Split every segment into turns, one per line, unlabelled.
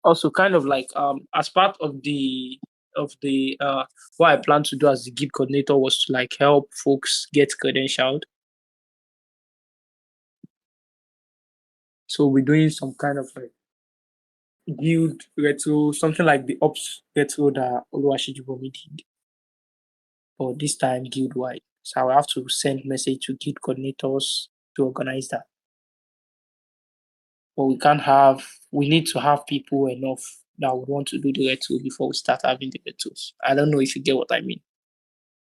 also kind of like as part of the what I plan to do as the guild coordinator was to like help folks get credentialed. So we're doing some kind of like guild retro, something like the ops retro that Oluwasejibomi did, but this time guild wide. So I will have to send message to guild coordinators to organize that. But we need to have people enough that would want to do the retro before we start having the retros. I don't know if you get what I mean.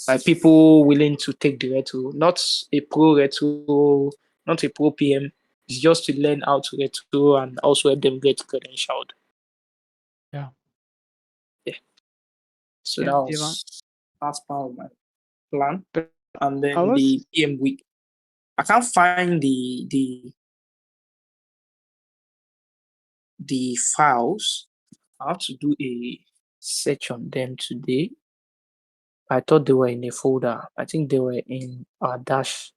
Like people willing to take the retro, not a pro retro, not a pro PM. It's just to learn how to retro and also help them get credentialed.
Yeah.
So
Yeah,
that's part of my plan.
But
And
I
then
was
the PM week. I can't find the files. I have to do a search on them today. I thought they were in a folder. I think they were in our dash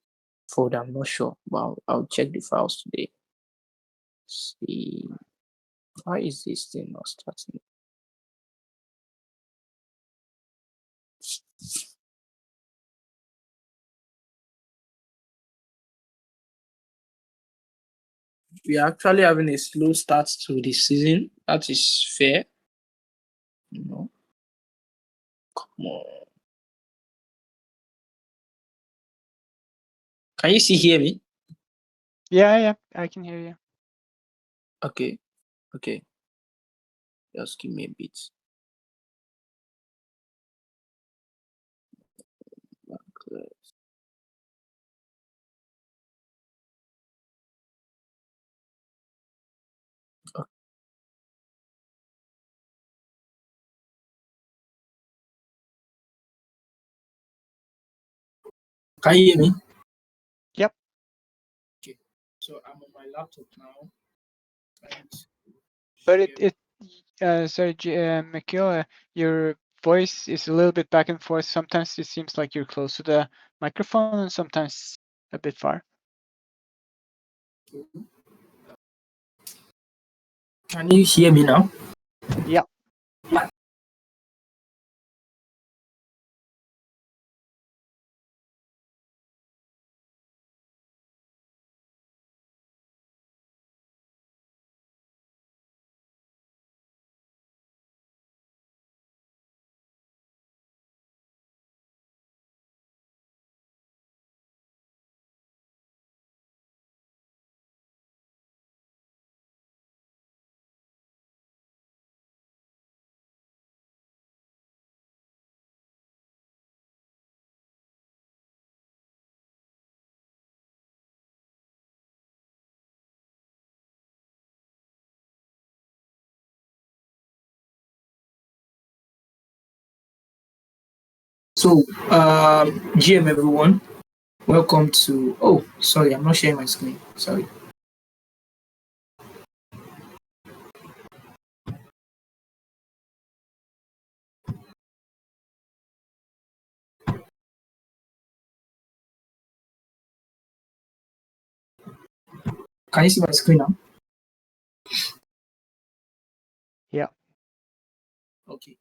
folder. I'm not sure, but I'll check the files today. See, why is this thing not starting? We are actually having a slow start to the season. That is fair. You know, come on. Can you still hear me?
yeah, I can hear you.
Okay. Just give me a bit. Can you hear me?
Yep.
Okay. So I'm on my laptop now.
But sorry, Mikhail, your voice is a little bit back and forth. Sometimes it seems like you're close to the microphone and sometimes a bit far.
Can you hear me now?
Yeah.
So, GM everyone, welcome to. Oh, sorry, I'm not sharing my screen. Sorry. Can you see my screen now?
Yeah.
Okay.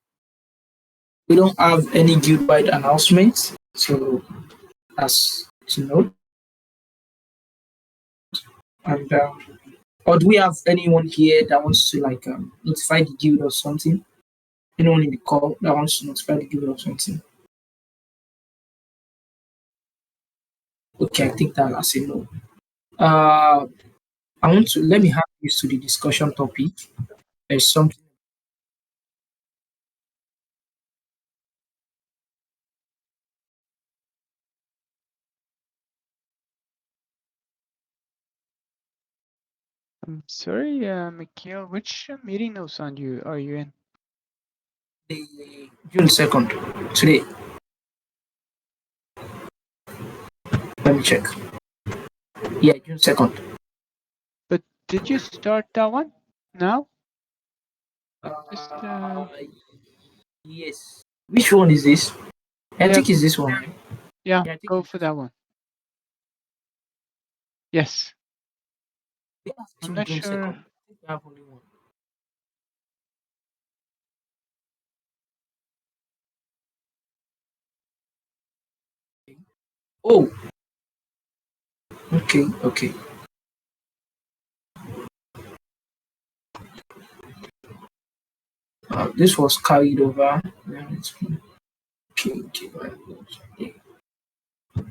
We don't have any guild-wide announcements, so that's to note. And or do we have anyone here that wants to like notify the guild or something? Anyone in the call that wants to notify the guild or something? Okay, I think that as a no. Let me have this to the discussion topic. There's something.
I'm sorry, Mikhail, which meeting notes are you in?
The June 2nd, today. Let me check. Yeah, June 2nd.
But did you start that one now?
Yes. Which one is this? I think it's this one.
Yeah,
I think
go for that one. Yes.
Yeah,
I'm not
June
sure.
2nd. I think I have only one. Oh, okay, okay. This was carried over. Yeah, okay, okay. Yeah.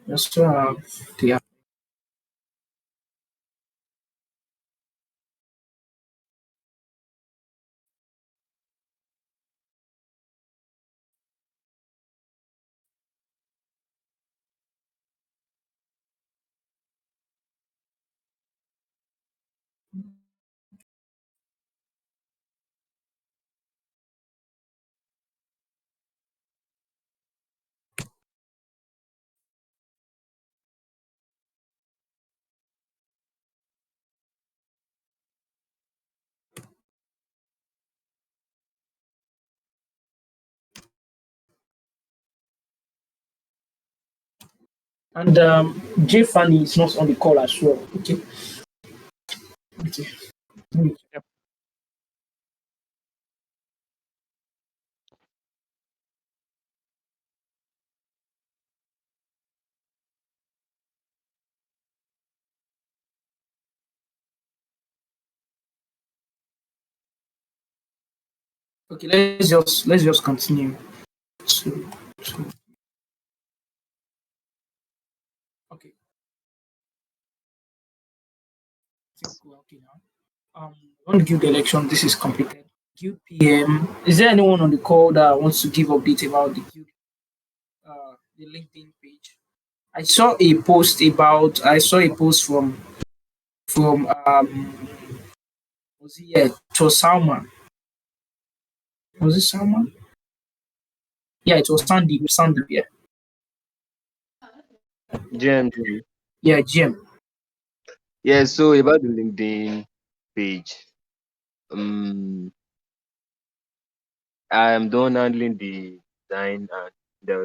Just to have the and J Fanny is not on the call as well. Okay, okay.
Yep.
Okay, let's just continue. To okay. I think we're okay now. On the Guild election, this is completed. Guild PM. Is there anyone on the call that wants to give update about the Guild, the LinkedIn page? I saw a post from was it, yeah, it was Salman. Was it Salman? Yeah, it was Sandeep, yeah.
GMT.
Yeah, Jim.
Yeah, so about the LinkedIn page, um, I am done handling the design, and there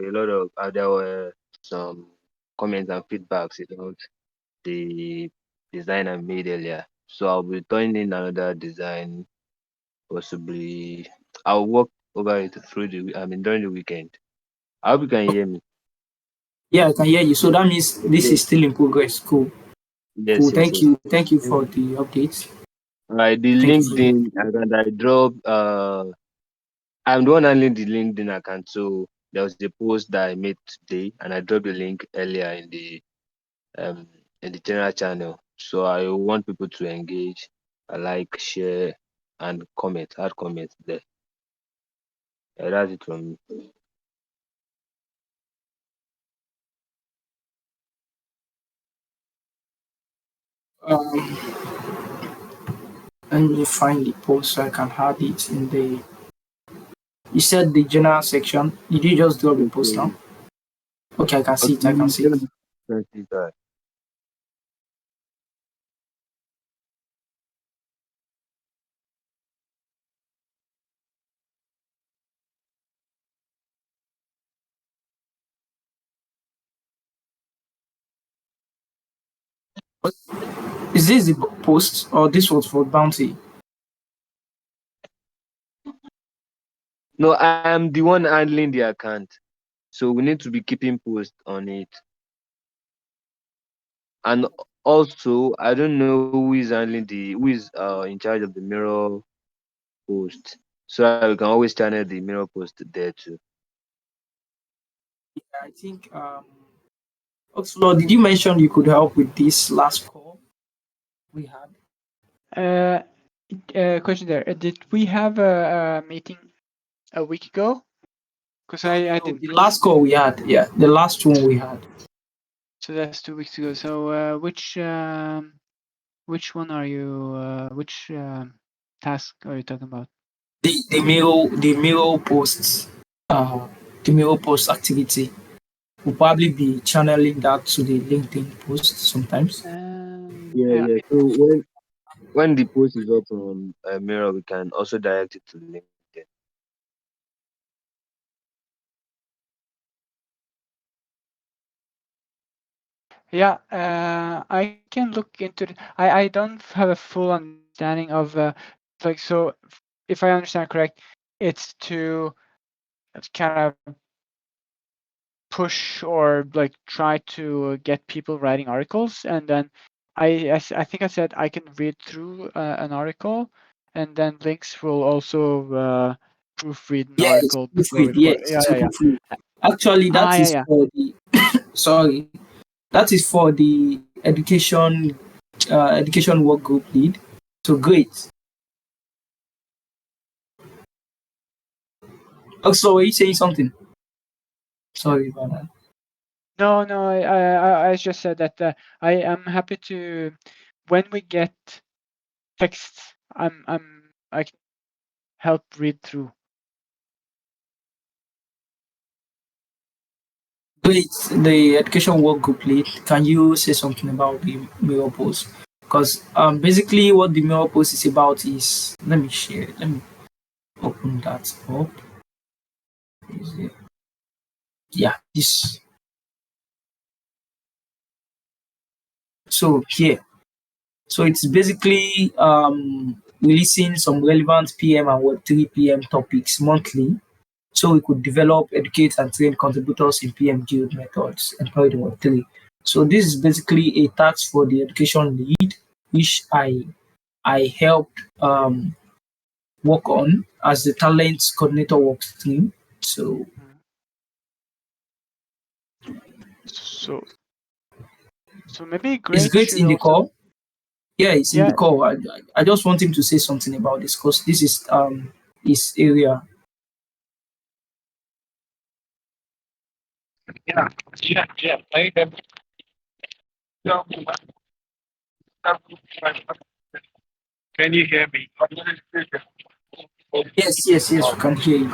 were some comments and feedbacks about the design I made earlier. So I'll be turning in another design, possibly. I'll work over it during the weekend. I hope you can hear me.
Yeah, I can hear you. So that means this
Yes,
is still in progress. Cool. Cool.
yes, yes,
Thank
yes.
you. Thank you for the updates.
Right, the
Thank you for the
LinkedIn account I dropped. I'm the one handling the LinkedIn account, so there was a post that I made today, and I dropped the link earlier um in the general channel. So I want people to engage, like, share, and comment, add comments there. Yeah, that's it from me.
um let me find the post so I can have it in the you said the general section. Did you just drop the post now?
Okay,
Okay, I can see
okay,
it. I can see it.
let me see that.
Is this the post or this was for bounty?
No, I am the one handling the account, so we need to be keeping post on it. And also, I don't know who is in charge of the mirror post, so that we can always channel the mirror post there too.
I think Oxford, did you mention you could help with this last call we had?
Uh, Question there. Did we have a meeting a week ago? Because I
No,
didn't.
the last call we had, yeah, the last one we had.
So that's 2 weeks ago. So which one are you? Which task are you talking about?
The mirror posts, uh, the mirror post activity. We'll probably be channeling that to the LinkedIn post sometimes.
Yeah,
Yeah,
yeah. So when the post is up on Mirror, we can also direct it to LinkedIn.
yeah. I can look into it. I don't have a full understanding of like so. If I understand correct, it's to kind of push or like try to get people writing articles, and then I think I said I can read through an article, and then Links will also proofread an
Yes,
article before
proofread.
we put.
Yes,
Yeah,
to
yeah, yeah.
proofread. Actually,
Ah,
that
yeah,
is
yeah.
for the sorry, that is for the education work group lead. So great. Also, are you saying something? Sorry about that.
No, no, I just said that I am happy to when we get texts, I can help read through.
Great. The education work group lead. Can you say something about the mirror post? Because basically what the mirror post is about is, let me share. Let me open that up. Is it? Yeah, this. So here. So it's basically releasing some relevant PM and Web3 PM topics monthly, so we could develop, educate, and train contributors in PM Guild methods employed in Web3. So this is basically a task for the education lead, which I helped work on as the talent coordinator work stream. So
So maybe
it's
Great
great
should
in the
also.
call. Yeah, it's in the
Yeah,
call. I just want him to say something about this because this is his area.
Yeah, yeah, yeah. Can you hear me?
Yes, yes, yes, we can hear you.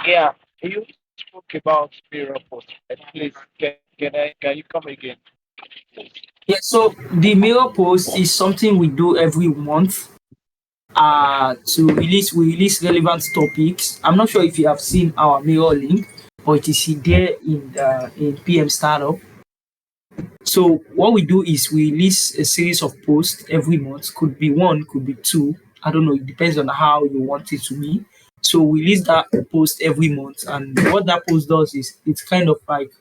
Yeah, you spoke about mirror post. Please, can you come again?
Yeah, so the mirror post is something we do every month to release we release relevant topics. I'm not sure if you have seen our mirror link, but it is there in PM Startup. So what we do is we release a series of posts every month. Could be one, could be two. I don't know. It depends on how you want it to be. So we release that post every month, and what that post does is it's kind of like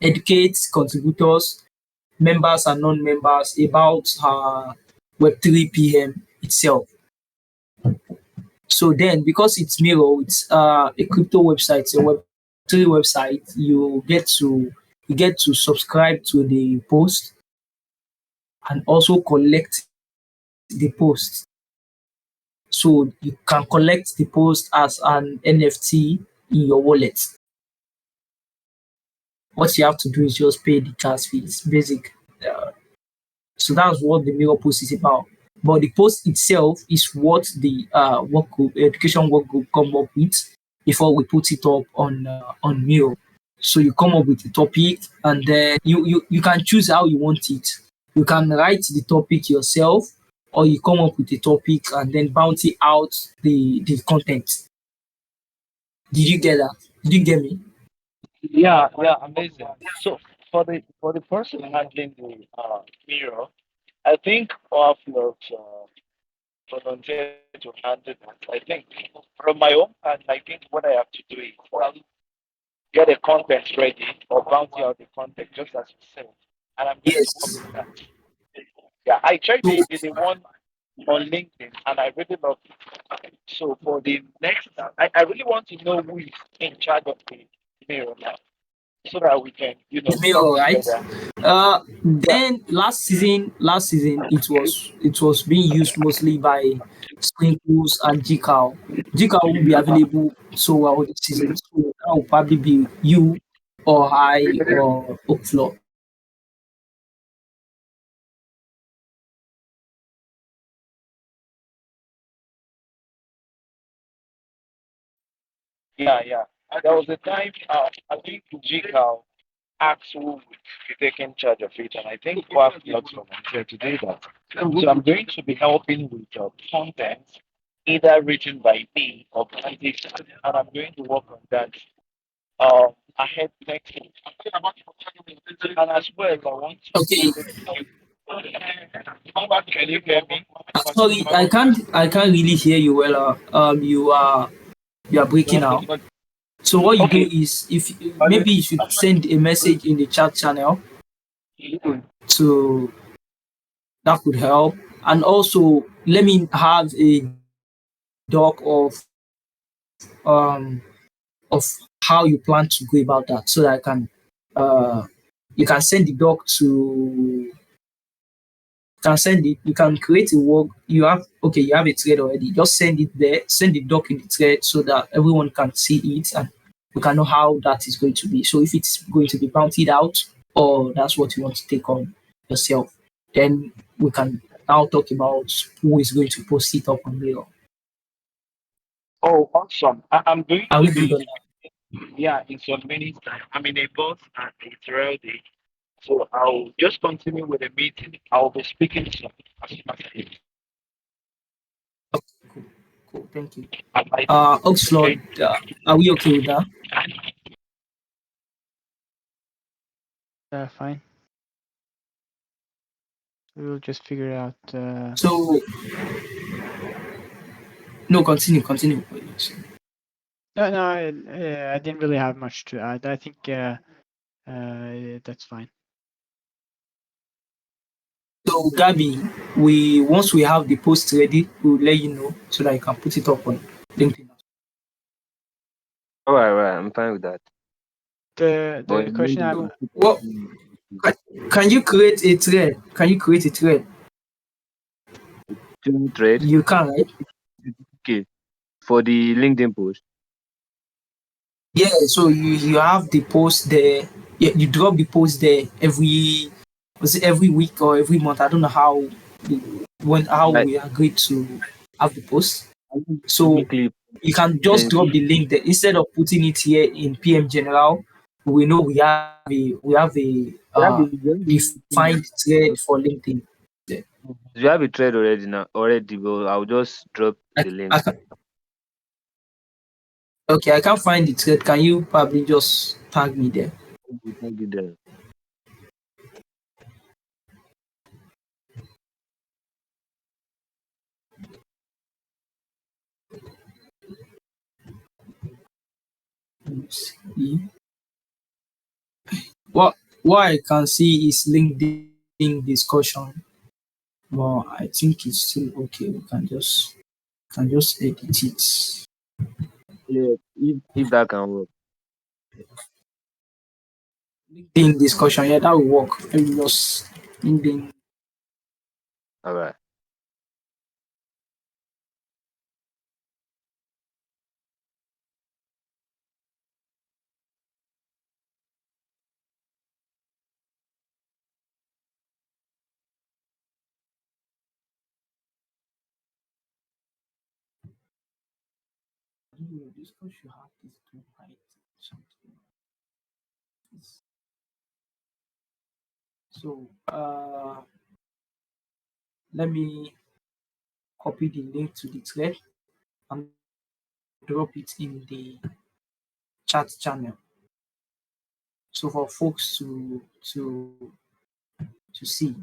educates contributors, members and non-members about Web3 PM itself. So then, because it's Miro, it's a crypto website, it's a Web3 website. You get to subscribe to the post and also collect the post. So you can collect the post as an NFT in your wallet. What you have to do is just pay the gas fee. It's basic. Uh, So that's what the mirror post is about. But the post itself is what the work group, education work group, come up with before we put it up on Miro. So you come up with the topic, and then you can choose how you want it. You can write the topic yourself, or you come up with the topic and then bounty out the content. Did you get that? Did you get me?
Yeah, yeah, amazing. So for the person handling the mirror, I think Offload volunteer to handle that. I think from my own part, I think what I have to do is get a content ready or bounty out the content just as you said. And I'm going to work
Yes.
with that. Yeah, I tried
So
the one on LinkedIn and I really love it. So for the next, I really want to know who is in charge of the mirror now so that we can,
the
talk
mirror, right?
together. Yeah,
Then last season it was being used mostly by Sprinkles and GCal. GCal won't be available so well this season. So that will probably be you or I or Oakflow.
yeah, yeah. There was a time I think GCal asked who would be taking charge of it, and I think Quack Lux volunteered to do that. So I'm going to be helping with content, either written by me or by this, and I'm going to work on that ahead next week. And as well, I want
Okay.
to. Can you hear me?
Sorry, I can't really hear you well. You are breaking out. So what you
Okay.
do is, if maybe you should send a message in the chat channel to that could help, and also let me have a doc um of how you plan to go about that, so that I can you can send the doc to can send it. You can create a work. You have you have a thread already. Just send it there. Send the doc in the thread so that everyone can see it and we can know how that is going to be. So if it's going to be bountied out or that's what you want to take on yourself, then we can now talk about who is going to post it up on Miro.
Oh, awesome. I'm going
Are
to
we good on
be,
that?
yeah, in some minutes time. I'm in a bus and it's ready. So I'll just continue with the meeting. I'll be speaking some as soon as I
Cool. Cool. Thank you.
I-
Oxlord,
okay.
are we okay with that?
Fine. We'll just figure out.
So no, continue.
No, I didn't really have much to add. I think that's fine.
So Gabby, we once we have the post ready, we'll let you know so that you can put it up on LinkedIn.
All right, I'm fine with that.
The
But
question I'm
So what can you create a thread? Can you create a thread?
thread.
You can, right?
Okay. For the LinkedIn post.
Yeah, so you have the post there. Yeah, you drop the post there every week or every month. I don't know how
Like
we agreed to have the post. So
weekly.
you can just
And
drop the link there instead of putting it here in PM General. We know we have a defined thread for LinkedIn. There.
you have a thread already now already, but I'll just drop
I,
the link.
I can, okay, I can't find the thread. Can you probably just tag me there?
Thank you there.
See. What I can see is LinkedIn discussion. Well, I think it's still okay. We can just edit it.
Yeah, if that can work.
LinkedIn discussion, yeah, that will work. Maybe just LinkedIn.
All right.
Discord should have this to hide something. So let me copy the link to the thread and drop it in the chat channel. So for folks to see.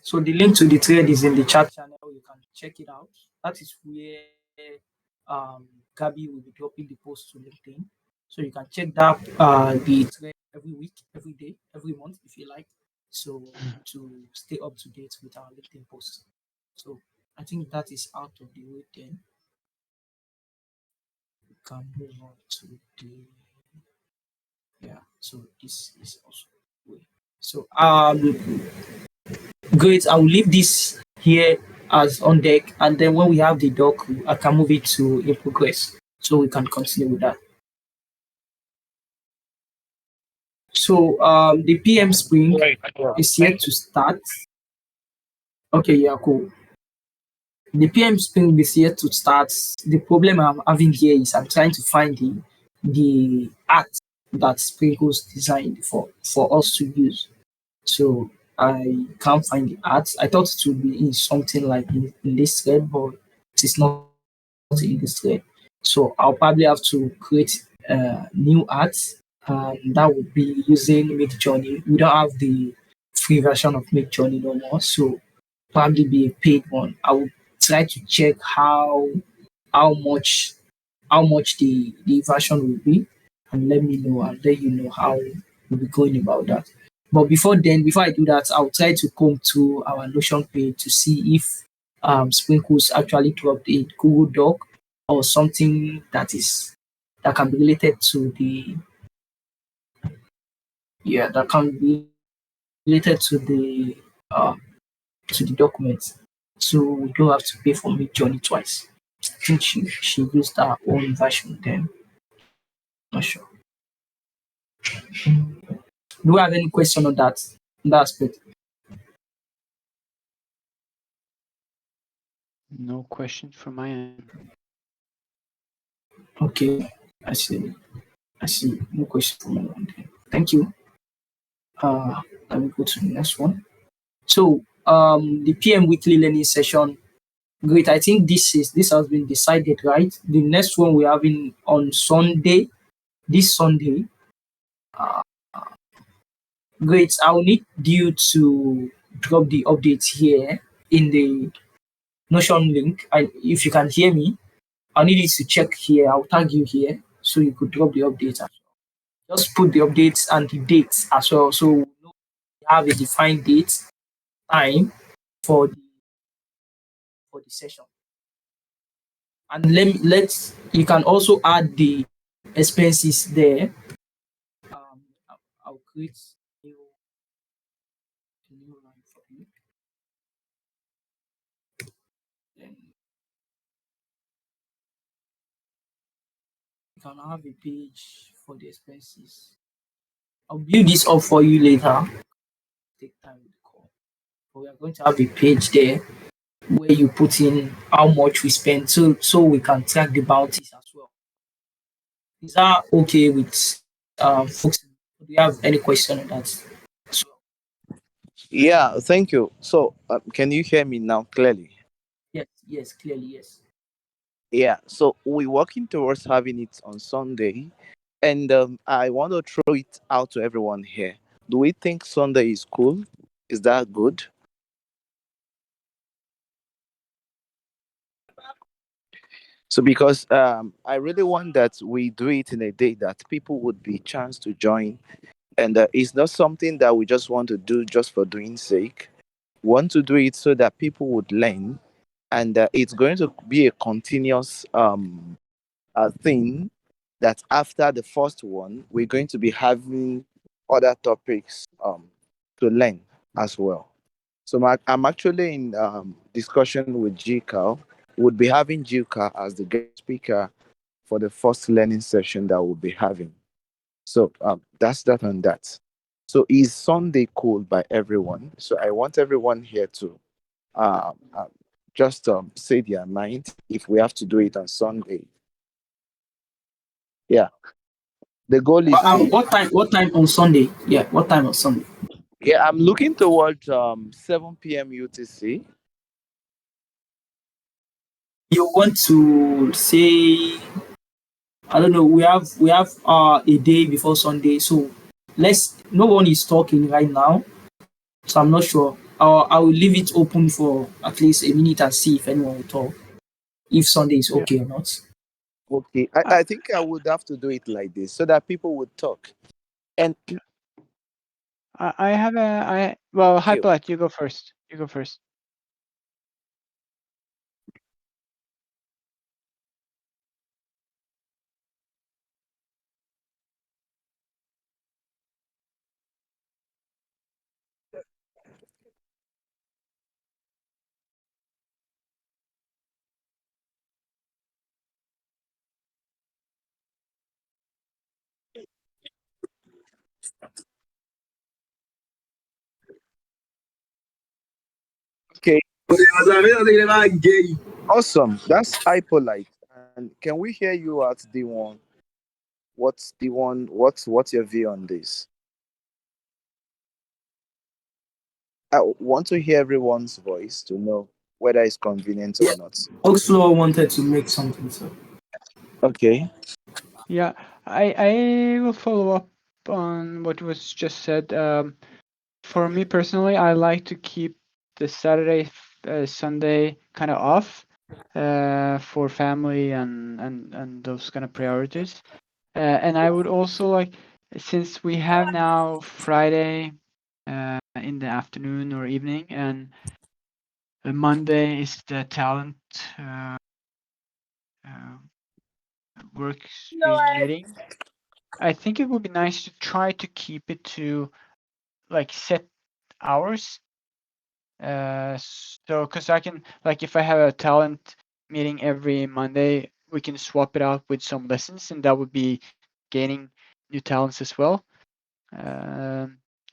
So the link to the thread is in the chat channel. You can check it out. That is where Gabby will be dropping the post to LinkedIn. So you can check that the thread every week, every day, every month if you like. So to stay up to date with our LinkedIn posts. So I think that is out of the way then. We can move on to the so this is also way. So great. I will leave this here as on deck, and then when we have the doc, I can move it to in progress, so we can continue with that. So the PM Spring
Right.
is yet to start. Okay, yeah, cool. The PM Spring is yet to start. The problem I'm having here is I'm trying to find the art that Sprinkles designed for us to use. So I can't find the art. I thought it would be in something like in this thread, but it is not in this thread. So I'll probably have to create new art, and that would be using Midjourney. We don't have the free version of Midjourney no more, so probably be a paid one. I would try to check how much the version will be, and let me know. I'll let you know how we'll be going about that. But before then, before I do that, I'll try to come to our Notion page to see if Sprinkles actually dropped a Google Doc or something that can be related to the that can be related to the document. So we don't have to pay for Mid Journey twice. I think she used her own version then. Not sure. Do you have any question on that aspect?
No question from my end.
Okay, I see. I see. No question from anyone then. Thank you. Let me go to the next one. So the PM weekly learning session. Great. I think this has been decided, right? The next one we're having on Sunday, this Sunday. Great. I'll need you to drop the updates here in the Notion link. If you can hear me, I'll need you to check here. I'll tag you here so you could drop the updates as well. Just put the updates and the dates as well. So we know we have a defined date, time for the session. And let's you can also add the expenses there. I'll create a new line for you. Then you can have a page for the expenses. I'll build this up for you later. Take time with the call. But we are going to have a page there where you put in how much we spend so we can track the bounties as well. Is that okay with folks? Do you have any question on that? So,
Yeah, thank you. So, can you hear me now clearly?
yes, clearly, yes.
Yeah, so we're working towards having it on Sunday, and I want to throw it out to everyone here. Do we think Sunday is cool? Is that good? So, because I really want that we do it in a day that people would be chance to join, and it's not something that we just want to do just for doing sake. We want to do it so that people would learn, and it's going to be a continuous thing that after the first one, we're going to be having other topics to learn as well. So I'm actually in discussion with GCAL. We'll be having GCAL as the guest speaker for the first learning session that we'll be having. So that's that on that. So is Sunday cool by everyone? So I want everyone here to um, um, just say their mind if we have to do it on Sunday. Yeah. The goal is to,
What time on Sunday? Yeah, what time on Sunday?
yeah, I'm looking towards 7 p.m. UTC.
You want to say I don't know. We have a day before Sunday, so let's. No one is talking right now, so I'm not sure. I will leave it open for at least a minute and see if anyone will talk. If Sunday is
Yeah.
okay or not.
Okay,
I,
I think I would have to do it like this so that people would talk. And thank
I have well,
you.
Hypolite, you go first. You go first.
Okay, awesome. That's Hypolite. And can we hear you at D1? What's D1? What's your view on this? I want to hear everyone's voice to know whether it's convenient or not.
Oxflow wanted to make something, so
Okay.
Yeah, I will follow up on what was just said. For me personally, I like to keep the Saturday Sunday kind of off for family and those kind of priorities. And I would also like, since we have now Friday in the afternoon or evening, and Monday is the talent work stream meeting, I think it would be nice to try to keep it to like set hours. So because I can, like, if I have a talent meeting every Monday, we can swap it out with some lessons, and that would be gaining new talents as well.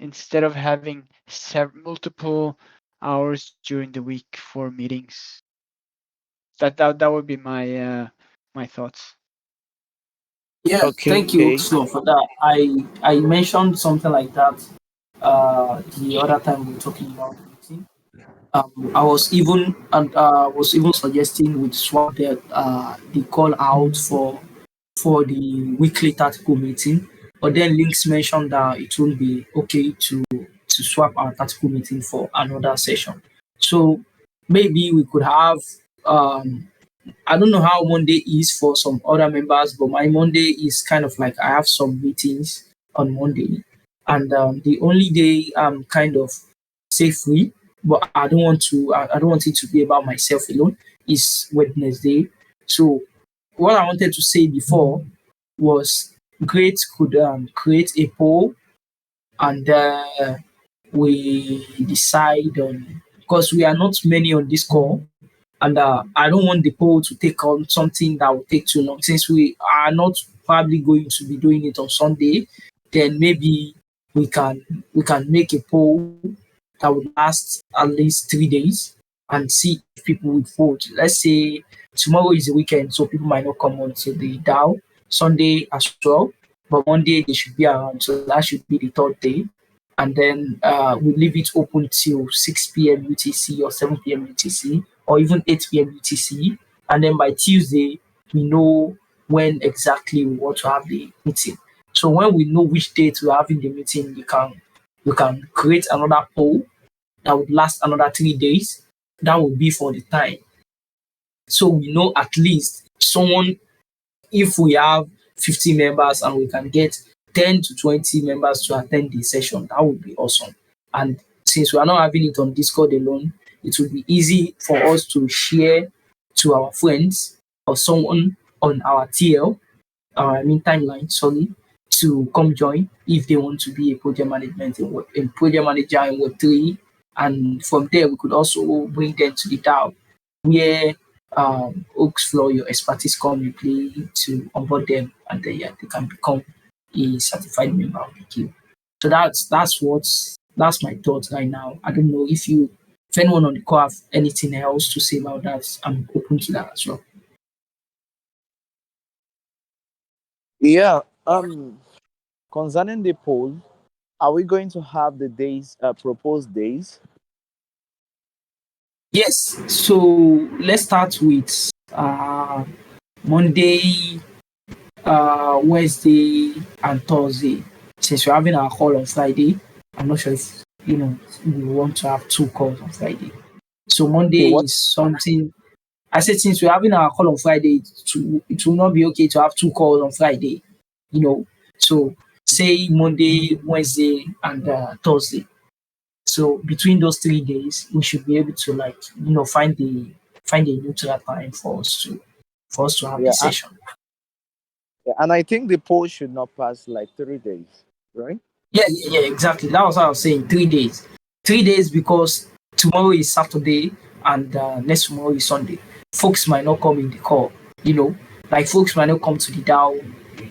Instead of having multiple hours during the week for meetings. That would be my my thoughts.
Yeah, thank you,
Okay.
Oxlo, for that. I mentioned something like that the other time we were talking about the meeting. I was even suggesting with swap the call out for the weekly tactical meeting, but then Links mentioned that it will be okay to swap our tactical meeting for another session. So maybe we could have I don't know how Monday is for some other members, but my Monday is kind of like I have some meetings on Monday, and the only day I'm kind of say free, but I don't want to. I don't want it to be about myself alone. Is Wednesday. So what I wanted to say before was Great could create a poll, and we decide on, because we are not many on this call, and I don't want the poll to take on something that will take too long. Since we are not probably going to be doing it on Sunday, then maybe we can make a poll that would last at least 3 days and see if people would vote. Let's say tomorrow is the weekend, so people might not come on to the DAO. Sunday as well, but Monday they should be around, so that should be the third day. And then we leave it open till 6 p.m. UTC or 7 p.m. UTC or even 8 p.m. UTC. And then by Tuesday, we know when exactly we want to have the meeting. So when we know which date we're having the meeting, you can create another poll that would last another 3 days. That would be for the time. So we know at least someone, if we have 50 members and we can get 10 to 20 members to attend the session, that would be awesome. And since we are not having it on Discord alone, it will be easy for us to share to our friends or someone on our TL, timeline, sorry, to come join if they want to be a project management in project manager in Web3. And from there, we could also bring them to the DAO where Oxflow, your expertise come in play to onboard them, and then they can become a certified member of the queue. So that's my thoughts right now. I don't know if anyone on the call have anything else to say about that. I'm open to that as well.
Yeah. Concerning the poll, are we going to have the days, proposed days?
Yes. So let's start with Monday, Wednesday, and Thursday. Since we're having our call on Friday, I'm not sure if we want to have two calls on Friday. So Monday
Okay, what?
is something. I said since we're having our call on Friday, it will not be okay to have two calls on Friday. So say Monday, Wednesday, and Thursday. So between those 3 days, we should be able to find a neutral time for us to have
Yeah,
the session.
yeah, and I think the poll should not pass like 3 days, right?
Yeah, exactly. That was what I was saying. 3 days. 3 days because tomorrow is Saturday and next tomorrow is Sunday. Folks might not come in the call, like folks might not come to the DAO.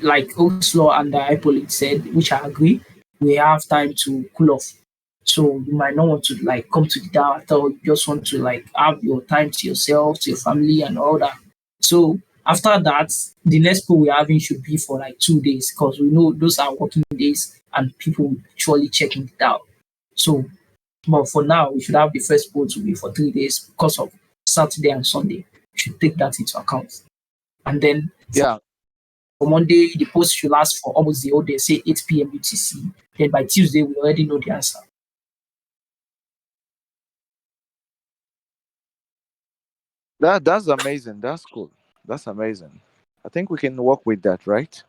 Like Oslo and Hippolyte said, which I agree, we have time to cool off. So you might not want to come to the DAO at all. You just want to have your time to yourself, to your family and all that. So after that, the next poll we're having should be for 2 days because we know those are working days and people will surely checking it out. So, but for now, we should have the first poll to be for 3 days because of Saturday and Sunday. We should take that into account. And then
Yeah.
for Monday, the post should last for almost the whole day, say 8 p.m. UTC. Then by Tuesday, we already know the answer.
That's amazing. That's cool. That's amazing. I think we can work with that, right?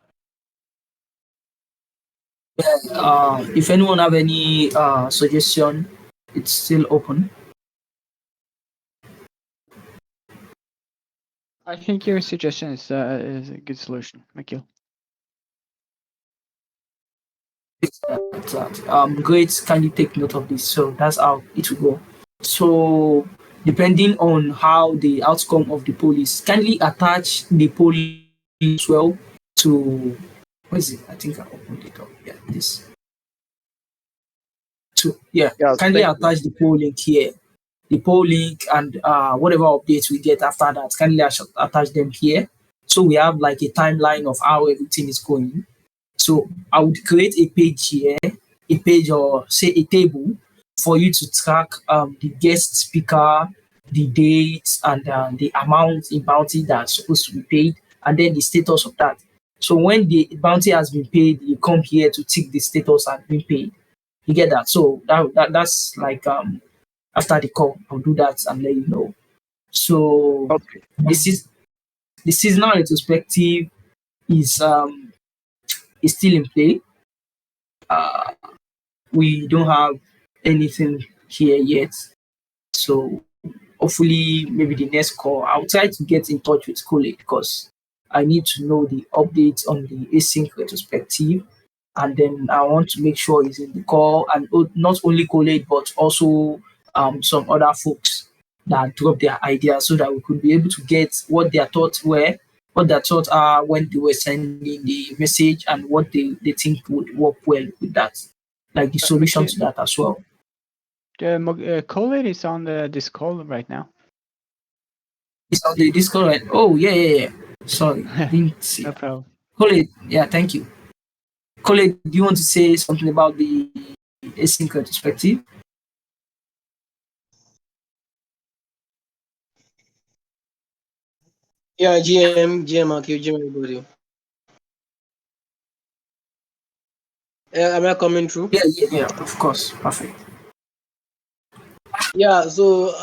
If anyone have any suggestion, it's still open.
I think your suggestion is a good solution, Mikhail.
Great. Can you take note of this? So that's how it will go. So depending on how the outcome of the poll is, kindly attach the poll as well to what is it? I think I opened it up. Yeah, this. To
Yes,
kindly
thank you.
attach the poll link here. The poll link and whatever updates we get after that, kindly attach them here. So we have like a timeline of how everything is going. So I would create a page here, a page or say a table for you to track the guest speaker, the dates, and the amount in bounty that's supposed to be paid, and then the status of that. So when the bounty has been paid, you come here to tick the status has been paid. You get that? So that's like after the call, I'll do that and let you know. So
Okay.
this is the seasonal retrospective is is still in play. Uh, we don't have anything here yet. So hopefully maybe the next call I'll try to get in touch with Colate because I need to know the updates on the async retrospective, and then I want to make sure he's in the call and not only Colate but also some other folks that drop their ideas so that we could be able to get what their thoughts were, what their thoughts are when they were sending the message, and what they think would work well with that, like the solution
Mikhail,
to that as well.
Colin is on this call right now.
It's on the Discord, right? Oh, yeah. Sorry, didn't see.
No problem.
Colin, yeah, thank you. Colin, do you want to say something about the async retrospective?
Yeah, GM, Akio, GM, everybody. Am I coming through?
Yeah, of course. Perfect.
Yeah, so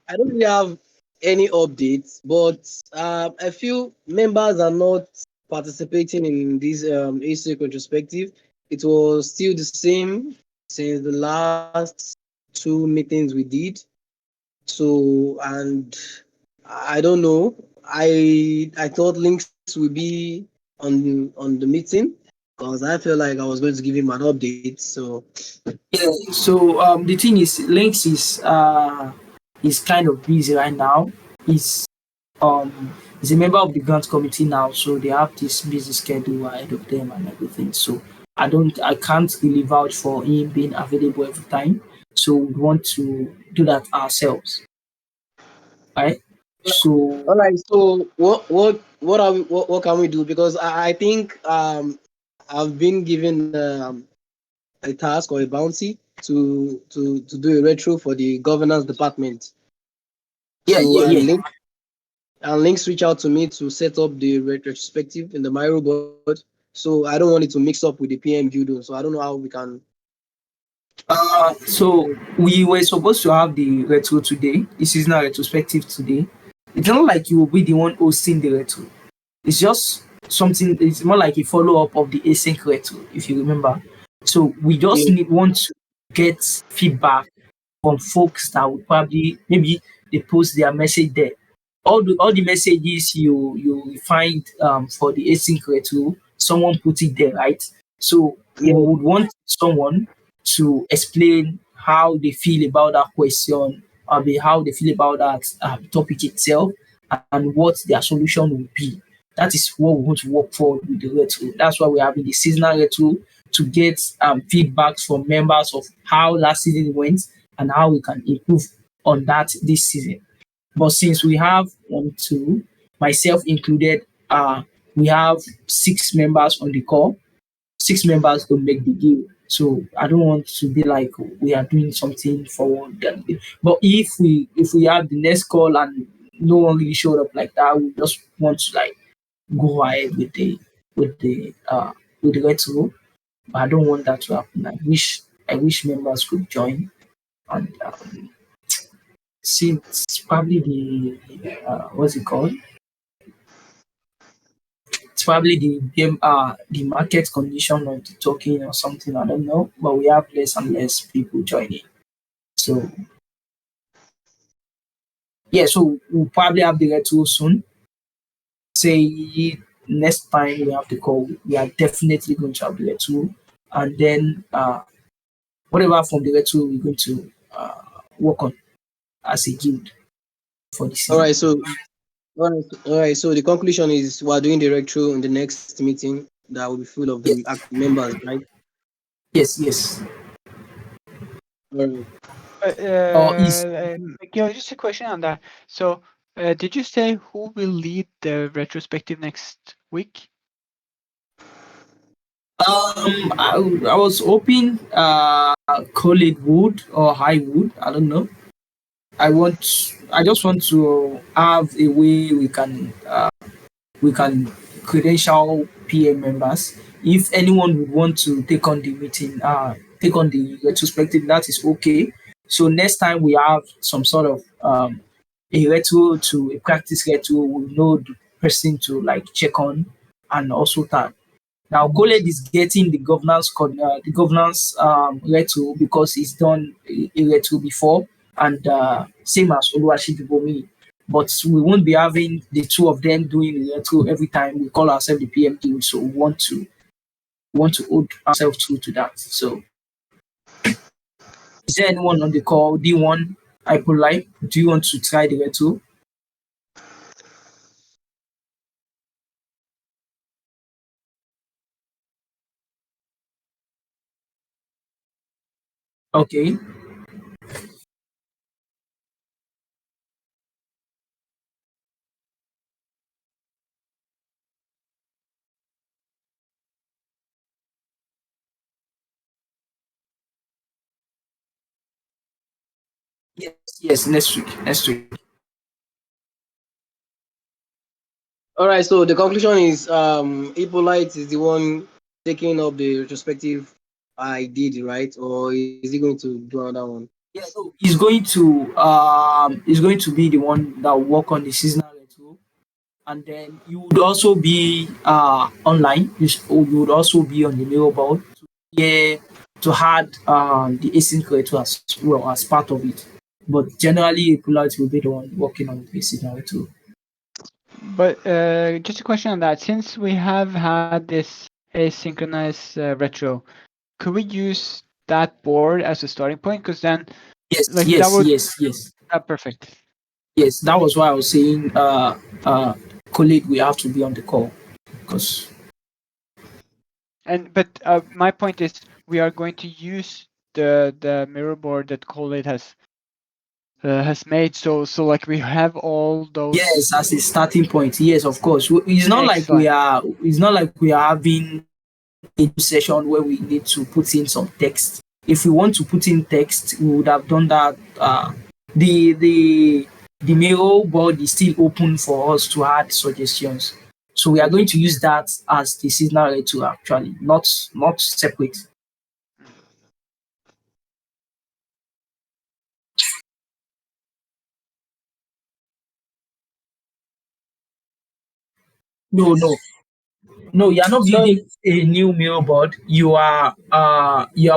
I don't really have any updates, but I feel members are not participating in this ASIC retrospective. It was still the same since the last two meetings we did. So, and I don't know. I thought links would be on the meeting because I feel like I was going to give him an update. So
Yeah. So the thing is, Lynx is kind of busy right now. He's a member of the grant committee now, so they have this busy schedule ahead of them and everything. So I can't really vouch for him being available every time. So we want to do that ourselves, right? So
all right. So what can we do? Because I think I've been given a task or a bounty to do a retro for the governance department. So
yeah.
and links reach out to me to set up the retrospective in the Miro board. So I don't want it to mix up with the PM Judo. So I don't know how we can.
So we were supposed to have the retro today. This is not retrospective today. It's not like you will be the one hosting the retro. It's just something. It's more like a follow up of the async retro, if you remember. So we just want to get feedback from folks that would probably maybe they post their message there. All the messages you find for the async retro, someone put it there, right? So we would want someone to explain how they feel about that question, how they feel about that topic itself, and what their solution will be. That is what we want to work for with the retro. That's why we're having the seasonal retro to get feedbacks from members of how last season went and how we can improve on that this season. But since we have myself included, we have 6 members on the call. 6 members don't make the deal. So I don't want to be like we are doing something for one. But if we have the next call and no one really showed up like that, we just want to like go ahead with the retro. But I don't want that to happen. I wish members could join and since probably the what's it called? It's probably the market condition of the token or something. I don't know, but we have less and less people joining. So yeah, so we'll probably have the retro soon. Say next time we have the call, we are definitely going to have the retro, and then whatever from the retro we're going to work on as a guild for the
All
season.
right, so all right, so the conclusion is we're doing the retro in the next meeting that will be full of the members, right?
Yes, yes.
All right.
Or is
Gil, just a question on that. So, did you say who will lead the retrospective next week?
I was hoping Colin Wood or High Wood. I don't know. I just want to have a way we can credential PM members. If anyone would want to take on the meeting, take on the retrospective, that is okay. So next time we have some sort of a retro to a practice retro, we know the person to like check on and also tag. Now Goled is getting the governance retro because he's done a retro before, and same as Oluwaseyi Bomi. But we won't be having the two of them doing the retro every time we call ourselves the PM team. So we want to hold ourselves true to that. So is there anyone on the call? D1, Hypolite, do you want to try the retro? Okay. Yes, yes, next week. Next week.
All right, so the conclusion is Hippolyte is the one taking up the retrospective I did, right? Or is he going to do another one?
Yeah, no, he's going to be the one that will work on the seasonal retro, and then you would also be online. You would also be on the mailboard to add the async retro as well as part of it. But generally, Polite will be the one working on the seasonal retro.
But just a question on that. Since we have had this asynchronous retro, could we use that board as a starting point? Because then,
Yes,
like
yes,
that would
yes.
perfect.
Yes, that was why I was saying, colleague, we have to be on the call because.
But my point is, we are going to use the mirror board that Colate has made. So like we have all those.
Yes, as a starting point. Yes, of course. It's not like we are. It's not like we are having a session where we need to put in some text. If we want to put in text, we would have done that. The mail board is still open for us to add suggestions. So we are going to use that as the seasonal retro actually, not separate. No, you are not building a new mail board. You are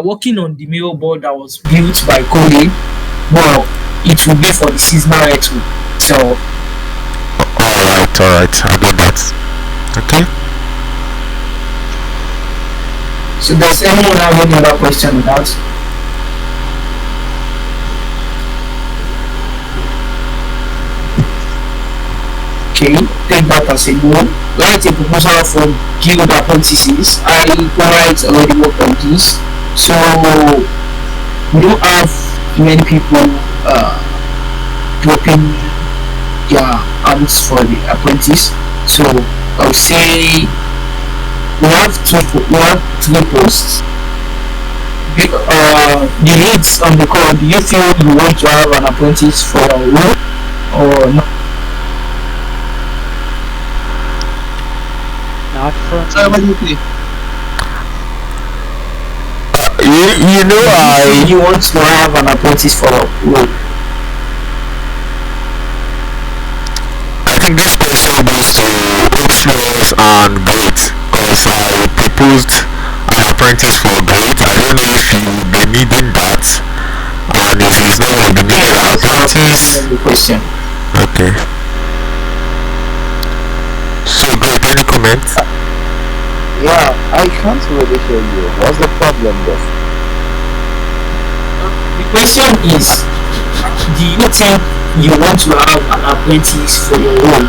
working on the mail board that was built by Colin, but it will be for the seasonal retro. So
all right, I get that. Okay.
So does anyone have any other question on that? Okay, take that as a goal. Write a proposal for guild apprentices. I already worked on this. So we don't have many people dropping their hands for the apprentice. So I would say we have three posts. The leads on the call, do you feel you want to have an apprentice for a role or not?
Not for
You know
you want to have an apprentice for a role.
think this question goes to HCS and GREAT because I proposed an apprentice for GREAT. I don't know if you will be needing that and if he's not going to be needing an apprentice.
The question.
Okay. So GREAT, any comments?
Yeah, I can't really hear you. What's the problem though?
The question is, do you think you want to have an apprentice for your role?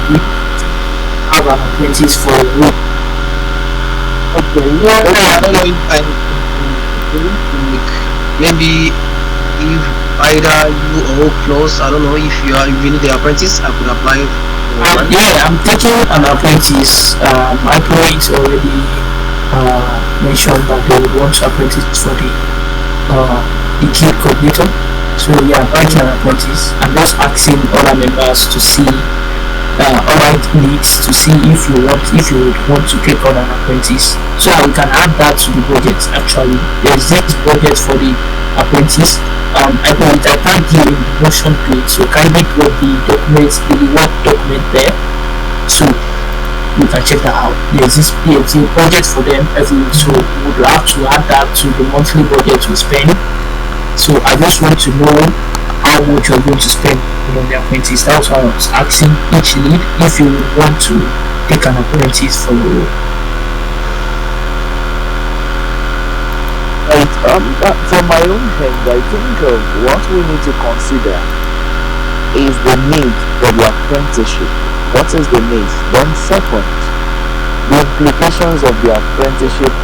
Have an apprentice for your role?
Okay, yeah, I don't know if I maybe if either you or close, I don't know if you need the apprentice, I could apply for one.
Yeah, I'm taking an apprentice. My colleagues already mentioned that they would want to apprentice for the key coordinator. So yeah, I'm taking an apprentice. I'm just asking other members to see other needs to see if you would want to take on an apprentice. So we can add that to the budget. Actually, there's this budget for the apprentice. I can't give a motion to it, so kindly put the documents, the work document there, so you can check that out. There's a budget for them every week, so we would have to add that to the monthly budget we spend. So I just want to know how much you're going to spend on the apprentice. That's why I was asking each lead if you want to take an apprentice for your role.
Right, from my own hand, I think what we need to consider is the need for the apprenticeship. What is the need? Then second, the implications of the apprenticeship.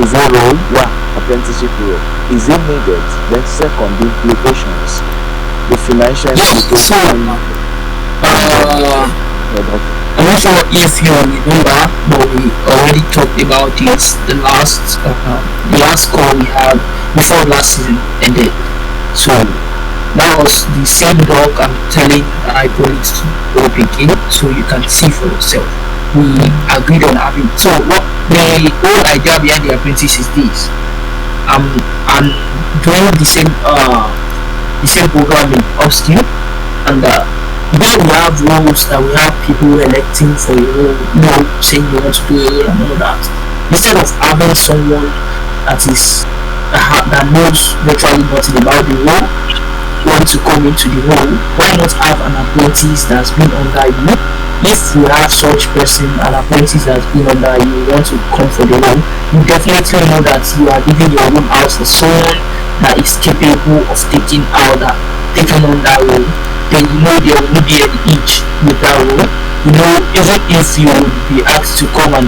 Is it role? Yeah, apprenticeship role. Is it needed? Then second, the implications, the financial implications.
I'm not sure if you remember, but we already talked about it the last call we had before last season ended. So that was the same doc I'm telling I put it to open again so you can see for yourself. We agreed on having, so what the whole idea behind the apprentice is this. I'm doing the same programming upskill, and then we have roles that we have people electing for a role, saying they want to do a role and all that. Instead of having someone that knows virtually nothing about the role want to come into the role, why not have an apprentice that's been under you? If you have such person, an apprentice that's been under you, want to come for the role, you definitely know that you are giving your room out for someone that is capable of taking on that role. Then you know there will be an edge with that role. You know, even if you would be asked to come and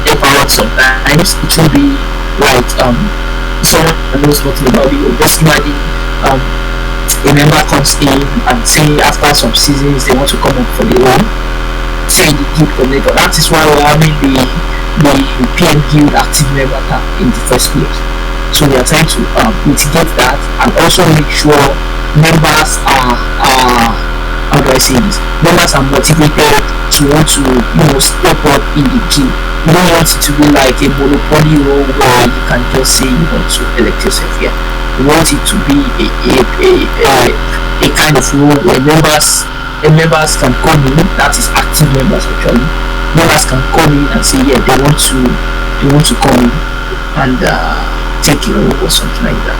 help out sometimes, it will be like someone that knows nothing about it. Just imagine a member comes in and say after some seasons they want to come up for the role, say the guild coordinator. That is why we're having the PM Guild active member in the first place. So we are trying to mitigate that and also make sure members are how do I say this? Members are motivated to want to step up in the guild. You don't want it to be like a monopoly role where you can just say you want to elect yourself here. You want it to be a kind of role where members can come in, that is active members actually. Members can come in and say yeah, they want to come in and take a role or something like that.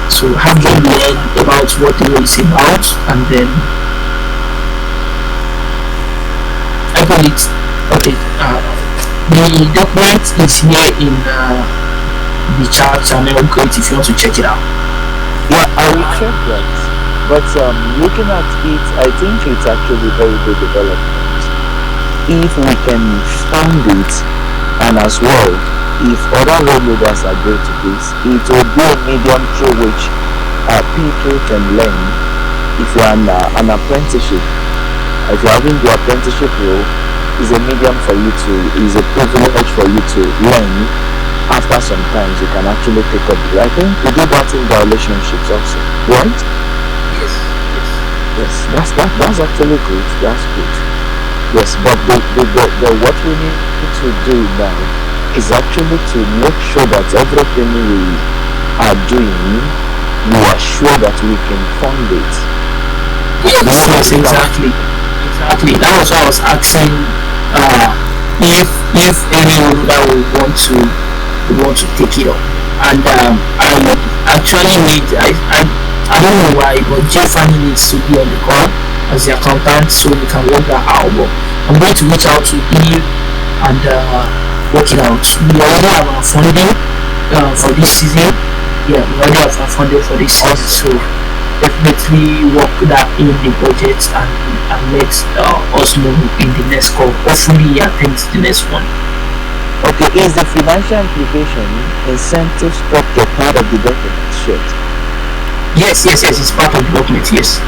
So have them learn about what the role is about, and then I call it okay. The document is here in the chat channel. Great if you want to check it out.
Yeah, I will check that. But looking at it, I think it's actually very good development. If we can fund it, and as well, if other role models agree to this, it will be a medium through which people can learn. If you're an apprenticeship, if you're having the apprenticeship role, is a medium for you to, is a privilege for you to learn. After some time, you can actually take up. I think we do that in the relationships also, right? Yes, that's actually good. That's good. Yes, but the what we need to do now is actually to make sure that everything we are doing, we are sure that we can fund it.
Yes, yes, exactly. Exactly. That was why I was asking uh, if anyone that would want to take it up. And I actually need I don't know why, but Giovanni needs to be on the call as the accountant so we can work that out. But I'm going to reach out to him and work it out. We already have our funding for this season. Yeah, we already have our funding for this season. So definitely work that in the budget and let us know in the next call. Hopefully he attends the next one.
Okay, is the financial implication incentive structure part of the document shared?
Yes, it's part of the document, yes.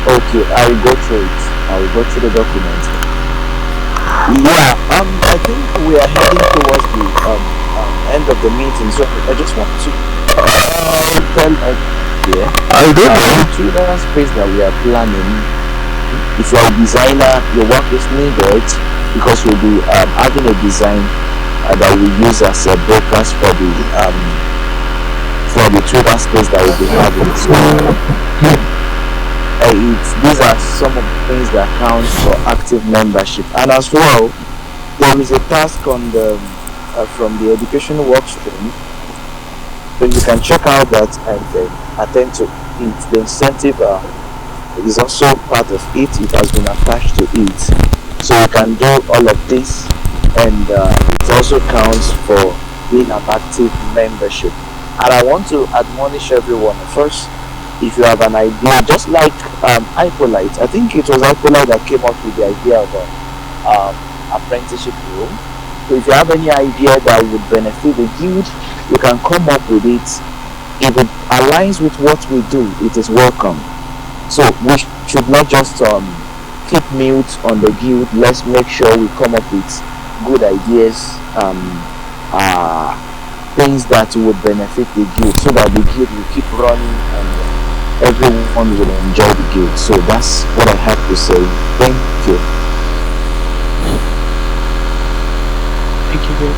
Okay, I will go through it. I will go through the document. Yeah, I think we are heading towards the end of the meeting, so I just want to tell here.
I don't know.
The Twitter space that we are planning. If you're a designer, your work is needed because we'll be having a design that we use as a broadcast for the Twitter space that we'll be having. So these are some of the things that count for active membership. And as well, there is a task on the from the education workstream, so you can check out that and attend to it. The incentive is also part of it. It has been attached to it, so you can do all of this, and it also counts for being an active membership. And I want to admonish everyone first, if you have an idea, just like Ipolite, I think it was Ipolite that came up with the idea of apprenticeship role. So if you have any idea that would benefit the guild, you can come up with it. If it aligns with what we do, it is welcome. So we should not just keep mute on the guild. Let's make sure we come up with good ideas, things that would benefit the guild, so that the guild will keep running and everyone will enjoy the guild. So that's what I have to say. Thank you.
Thank you, Bill.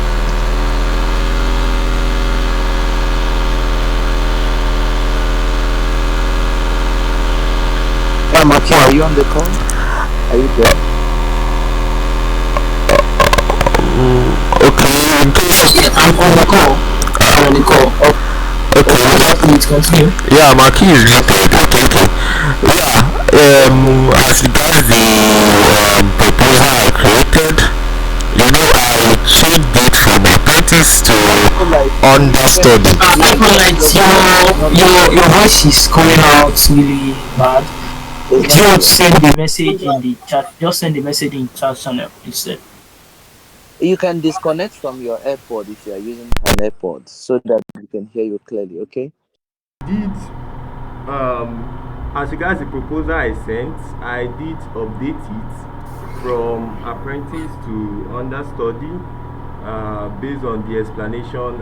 Yeah, Maki, are you on the call? Are you there?
Okay, in case.
Yeah, I'm on the call.
Okay.
Please continue.
Yeah, my key is muted. Okay. Yeah. As regards the proposal I created, I changed it from apprentice to understudy.
Your voice is coming out really bad. If you want to send the message in the chat, just send the message in chat channel instead.
You can disconnect from your AirPod if you are using an AirPod, so that we can hear you clearly. Okay.
As regards the proposal I sent, I did update it from apprentice to understudy based on the explanation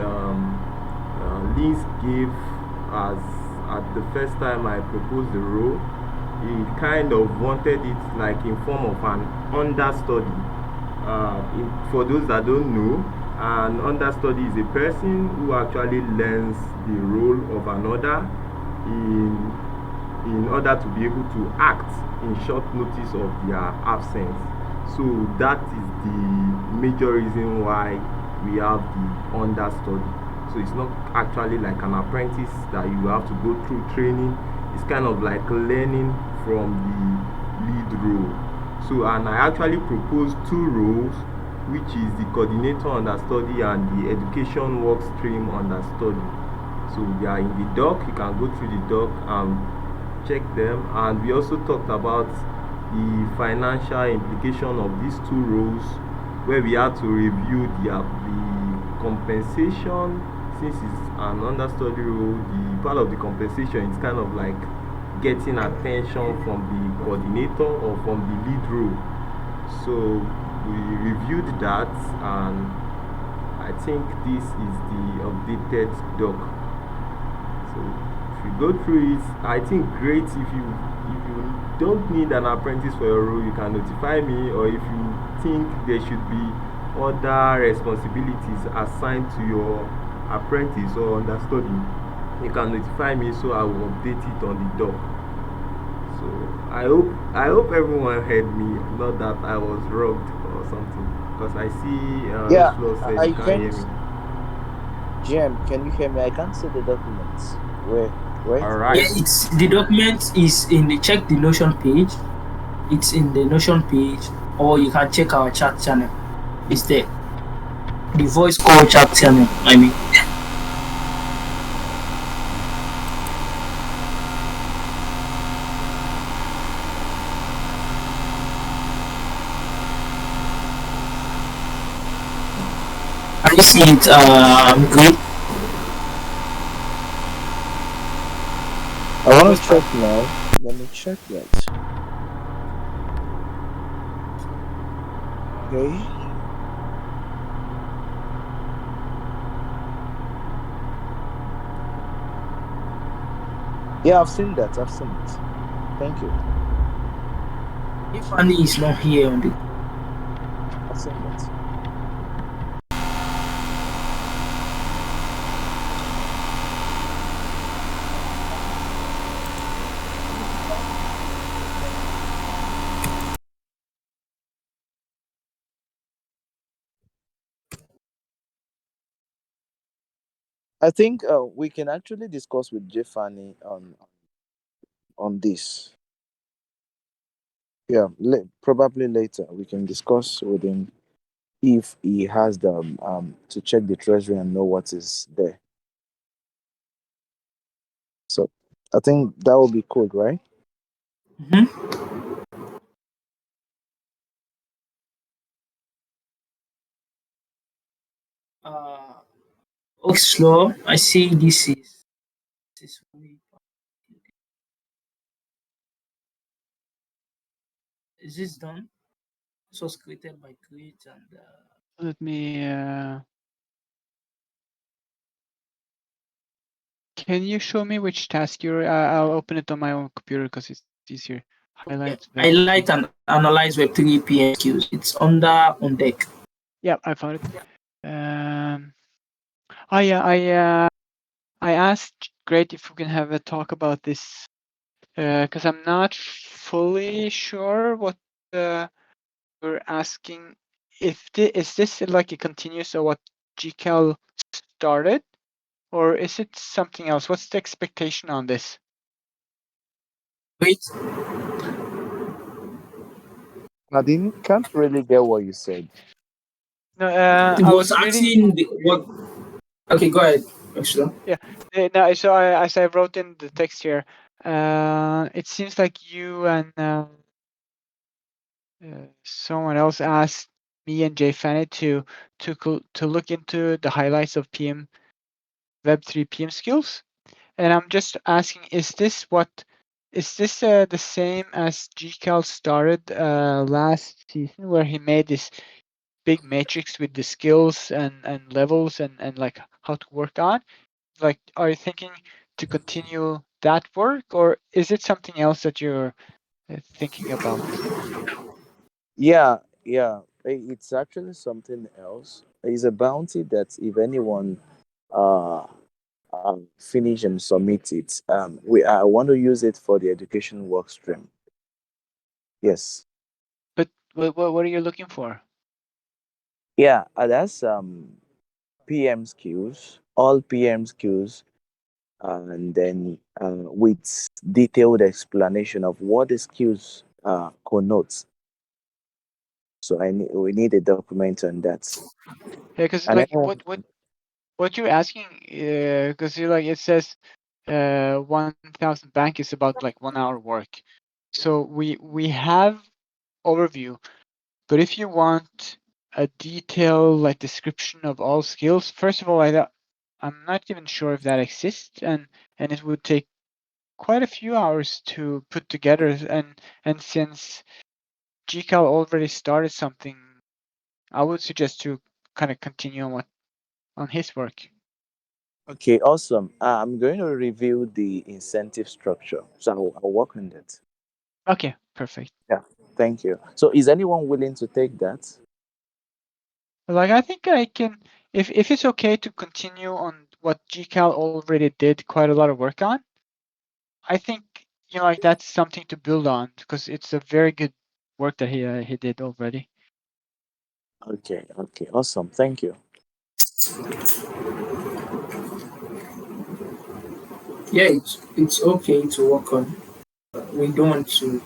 Links gave as at the first time I proposed the role. He kind of wanted it like in form of an understudy. For those that don't know, an understudy is a person who actually learns the role of another in order to be able to act in short notice of their absence. So that is the major reason why we have the understudy. So it's not actually like an apprentice that you have to go through training. It's kind of like learning from the lead role. So, and I actually proposed two roles, which is the coordinator understudy and the education work stream understudy. So they are in the doc. You can go through the doc and check them. And we also talked about the financial implication of these two roles, where we had to review the compensation. Since it's an understudy role, the part of the compensation is kind of like getting attention from the coordinator or from the lead role. So we reviewed that, and I think this is the updated doc. So if you go through it, I think great. If you don't need an apprentice for your role, you can notify me, or if you think there should be other responsibilities assigned to your apprentice or understudy, you can notify me, so I will update it on the doc. So I hope everyone heard me, not that I was robbed or something. Because I see
Yeah,
Slow said
I
you can't hear
can't.
me.
GM, can you hear me? I can't see the documents. Where? Right?
All
Yeah,
right.
it's the document is in the check the Notion page. It's in the Notion page, or you can check our chat channel. It's there. The voice call chat channel. I mean. Can you see it? Great.
I want to check now. Let me check that. Okay. Yeah, I've seen that. I've seen it. Thank you.
If Annie is not here on the,
I've seen that. I think we can actually discuss with Jeffani on this. Yeah, probably later we can discuss with him if he has the to check the treasury and know what is there. So I think that would be cool, right?
uh, Oxlaw, I see this is is this done? This was created by Create and
Let me. Can you show me which task you're? I'll open it on my own computer because it's easier. Highlights.
highlight and analyze Web3 PM skills. It's under on deck.
Yeah, I found it. Oh yeah, I asked Great if we can have a talk about this because I'm not fully sure what we're asking. Is this like a continuous of what GCal started, or is it something else? What's the expectation on this?
Wait,
I can't really get what you said.
No,
it
I
was
was reading.
asking what. Okay, go ahead. Oxlaw.
Yeah, no, so as I wrote in the text here, it seems like you and someone else asked me and Jay Fanny to look into the highlights of PM Web3 PM skills, and I'm just asking, is this the same as GCal started last season, where he made this big matrix with the skills and levels and like how to work on? Like, are you thinking to continue that work, or is it something else that you're thinking about?
Yeah, yeah. It's actually something else. It's a bounty that if anyone uh finish and submit it, we I want to use it for the education work stream. Yes.
But what are you looking for?
Yeah, that's PM skills, all PM skills, and then with detailed explanation of what the skills connotes. So we need a document on that.
Yeah, because
And
like
anyone,
what you're asking, because you like it says 1,000 bank is about like 1 hour work. So we have overview, but if you want a detailed like description of all skills, first of all, I'm not even sure if that exists, and it would take quite a few hours to put together. And since GCal already started something, I would suggest to kind of continue on his work.
okay, awesome. I'm going to review the incentive structure. So I'll work on that.
Okay, perfect.
Yeah, thank you. So is anyone willing to take that?
Like, I think I can, if it's okay to continue on what GCal already did quite a lot of work on, I think like that's something to build on because it's a very good work that he did already.
Okay, awesome. Thank you.
Yeah, it's okay to work on. We don't want to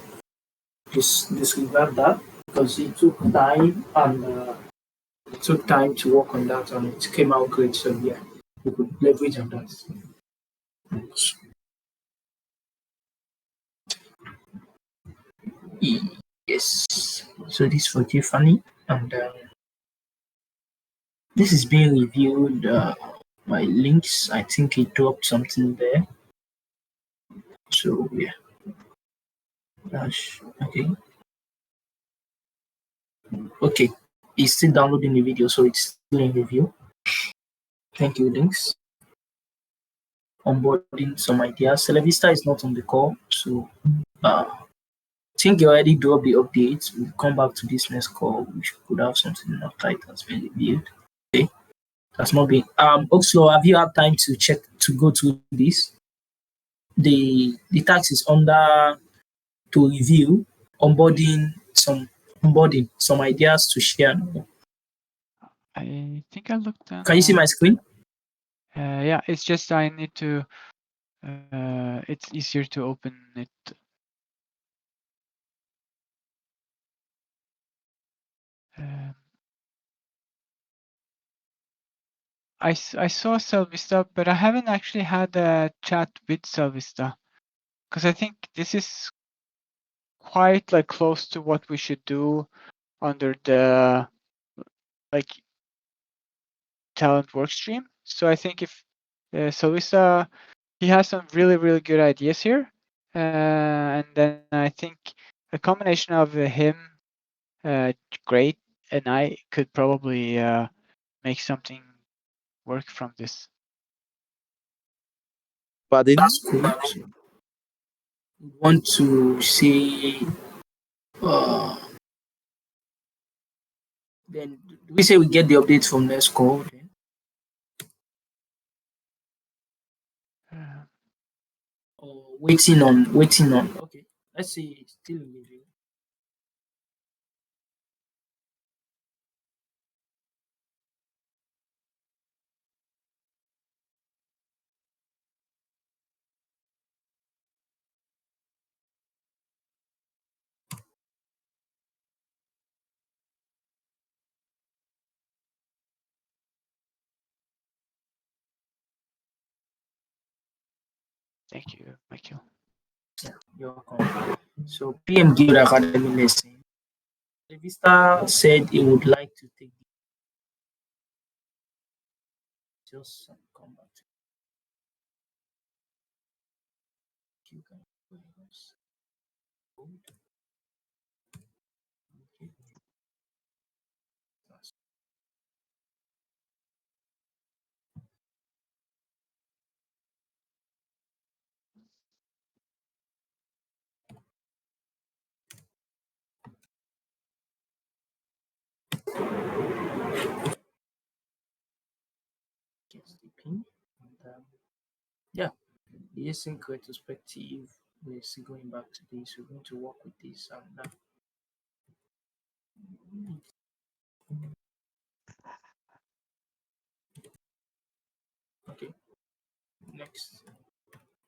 disregard that because it took time and it took time to work on that and it came out great. So yeah, we could leverage on that. Yes. So this for Tiffany and this is being reviewed by links. I think he dropped something there. So yeah, that's okay. Okay, he's still downloading the video, so it's still in review. Thank you, links. Onboarding some ideas. Celevista is not on the call, so I think you already dropped the updates. We'll come back to this next call. We could have something not tight that's been reviewed. Okay, that's not been. Oxlo, have you had time to check to go through this? The tax is under to review onboarding some ideas to share.
I think I looked at.
Can you see my screen?
Yeah, it's just I need to. It's easier to open it. I saw Selvista, but I haven't actually had a chat with Selvista because I think this is quite like close to what we should do under the like talent work stream. So I think if Selvista, he has some really good ideas here, and then I think a combination of him, great, and I could probably make something work from this.
Pardon?
That's cool. We want to see. Then do we say we get the updates from next call? Then? Or waiting on. Okay, let's see. It's still in review.
Thank you, Michael.
Yeah, you're welcome. So PM Guild Academy lesson. The Vista said he would like to take just come back to you guys. Okay. Gets the pin. And, yeah, the async retrospective. We're still going back to this. We're going to work with this and okay. Next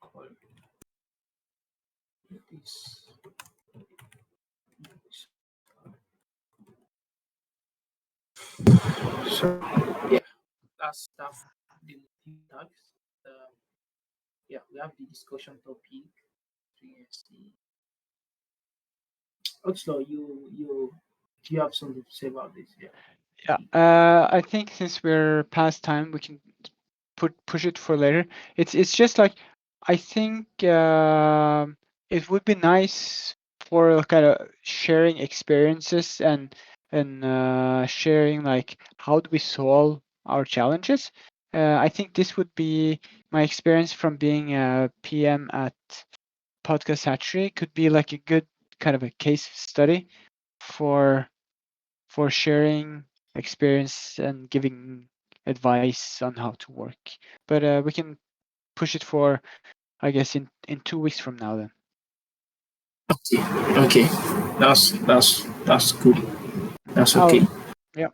call this. So yeah, that's stuff. The tags. Yeah, we have the discussion topic. Oxlaw, do you have something to say about this? Yeah.
Yeah, I think since we're past time, we can push it for later. It's just like I think it would be nice for kind of sharing experiences and sharing like how do we solve our challenges. I think this would be my experience from being a PM at Podcast Hatchery could be like a good kind of a case study for sharing experience and giving advice on how to work. But we can push it for, I guess, in 2 weeks from now then.
Okay. That's good. That's
Oh,
okay.
yeah.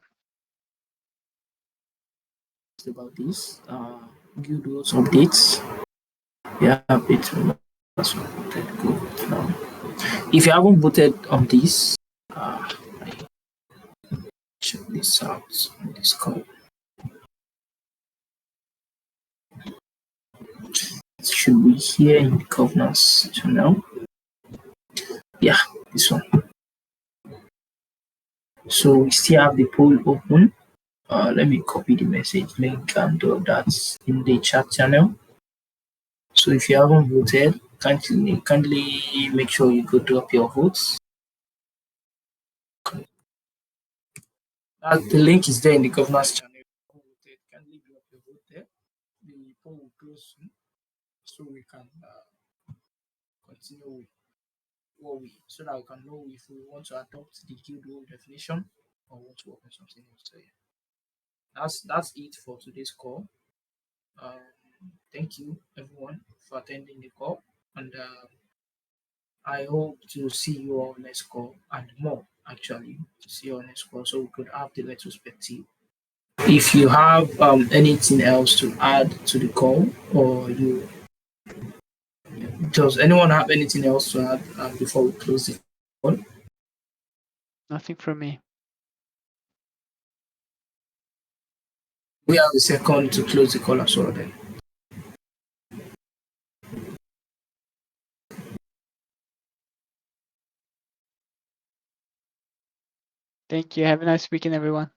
About this. Good those updates. Yeah, that's voted good now. If you haven't voted on this, check this out on this call. It should be here in the governance channel. Yeah, this one. So we still have the poll open. Let me copy the message link and drop that in the chat channel. So if you haven't voted, kindly make sure you go drop your votes. The link is there in the governance channel. Kindly drop your vote there. The poll will close soon, so we can continue with so that we can know if we want to adopt the guild role definition or want to work on something else. So yeah, that's it for today's call. Thank you everyone for attending the call, and I hope to see you all next call and more actually to see you all next call so we could have the retrospective. If you have anything else to add to the call, or you does anyone have anything else to add before we close the call?
Nothing from me.
We have a second to close the call as well then.
Thank you. Have a nice weekend, everyone.